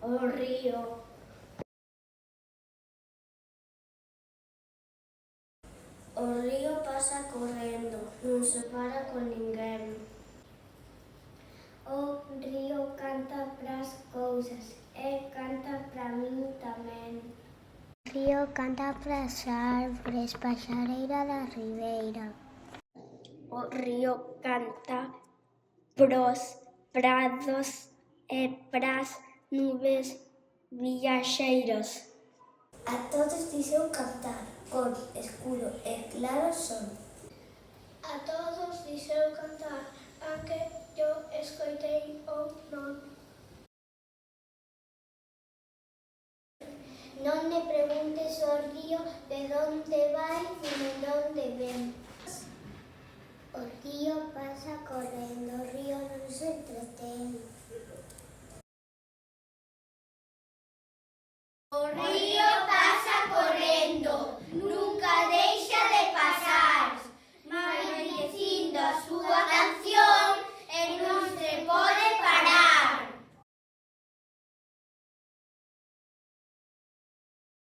O río. O río pasa correndo, non se para con ninguén. O río canta pras cousas e canta pra min tamén. O río canta pras árbores, pa xareira da ribeira. O río canta pros prados e pras nubes viaxeiros. A todos dixeu cantar, con escuro e claro son. A todos dixeu cantar, a que yo escoitei ou non.